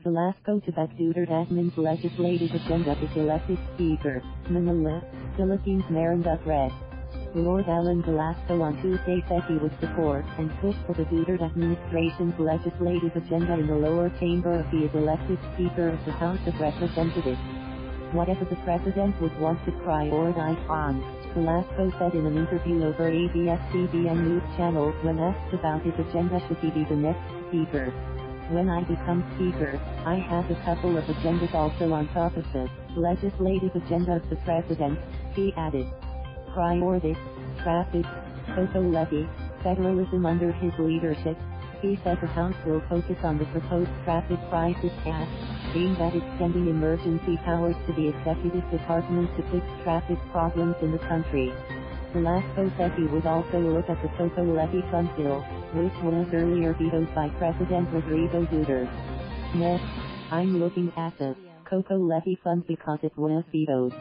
Velasco to back Duterte admin's legislative agenda is elected Speaker, Manila, Philippines. Marinduque Rep. Lord Allan Velasco on Tuesday said he would support and push for the Duterte administration's legislative agenda in the lower chamber if he is elected Speaker of the House of Representatives. Whatever the President would want to prioritize on, Velasco said in an interview over ABS CBN News Channel when asked about his agenda should he be the next Speaker. When I become Speaker, I have a couple of agendas also on top of the legislative agenda of the President, he added. Priorities, traffic, coco levy, federalism under his leadership. He said the House will focus on the proposed traffic prices act, aimed at extending emergency powers to the executive department to fix traffic problems in the country. Velasco said he would also look at the coco levy fund bill, which was earlier vetoed by President Rodrigo Duterte. Next, I'm looking at the coco levy fund because it was vetoed.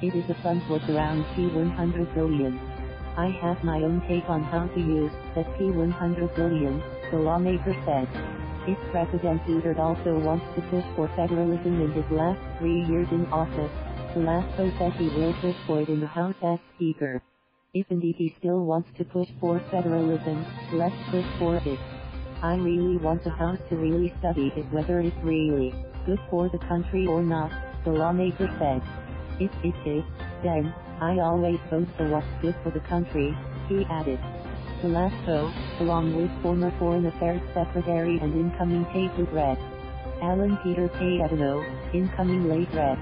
It is a fund worth around P100 billion. I have my own take on how to use that P100 billion, the lawmaker said. If President Duterte also wants to push for federalism in his last 3 years in office, Velasco said he will push for it in the House as Speaker. If indeed he still wants to push for federalism, let's push for it. I really want the House to really study it whether it's really good for the country or not, the lawmaker said. If it is, then, I always vote for what's good for the country, he added. Velasco, along with former Foreign Affairs Secretary and incoming Taguig Rep. Allan Peter Cayetano, incoming Leyte Rep.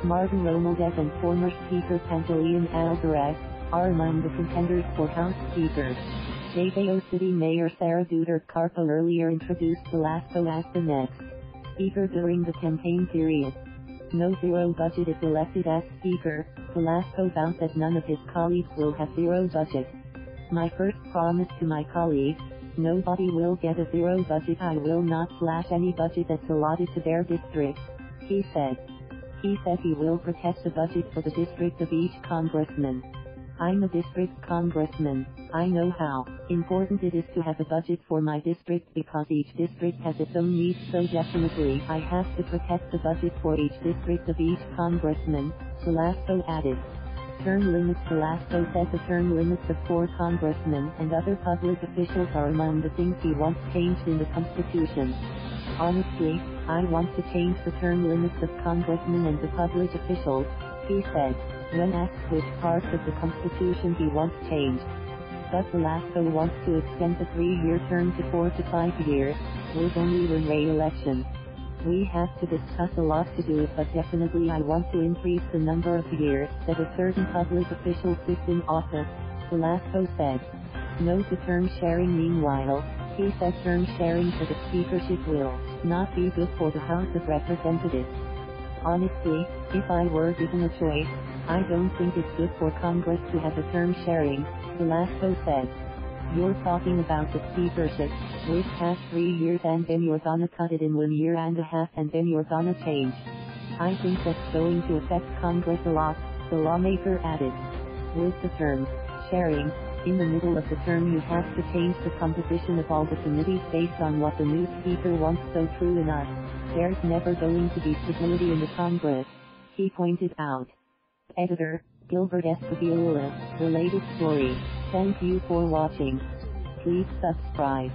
Martin Romualdez and former Speaker Pantaleon Alvarez, are among the contenders for House Speaker. Davao City Mayor Sara Duterte-Carpo earlier introduced Velasco as the next Speaker during the campaign period. No zero budget if elected as Speaker, Velasco vowed that none of his colleagues will have zero budget. My first promise to my colleagues, nobody will get a zero budget. I will not slash any budget that's allotted to their district, he said. He said he will protect the budget for the district of each congressman. I'm a district congressman. I know how important it is to have a budget for my district because each district has its own needs, so definitely I have to protect the budget for each district of each congressman, Velasco added. Term limits. Velasco said the term limits of 4 congressmen and other public officials are among the things he wants changed in the Constitution. Honestly, I want to change the term limits of congressmen and the public officials, he said, when asked which parts of the Constitution he wants changed. But Velasco wants to extend the 3-year term to 4 to 5 years, with only one re-election. We have to discuss a lot to do it, but definitely I want to increase the number of years that a certain public official sits in office, Velasco said. No to term sharing. Meanwhile, he said term sharing for the speakership will not be good for the House of Representatives. Honestly, if I were given a choice, I don't think it's good for Congress to have a term sharing, Velasco said. You're talking about the speakership, which has 3 years and then you're gonna cut it in 1.5 years and then you're gonna change. I think that's going to affect Congress a lot, the lawmaker added. With the term sharing, in the middle of the term you have to change the composition of all the committees based on what the new speaker wants, so true enough. There's never going to be stability in the Congress, he pointed out. Editor, Gilbert Escobilula, Related Story. Thank you for watching. Please subscribe.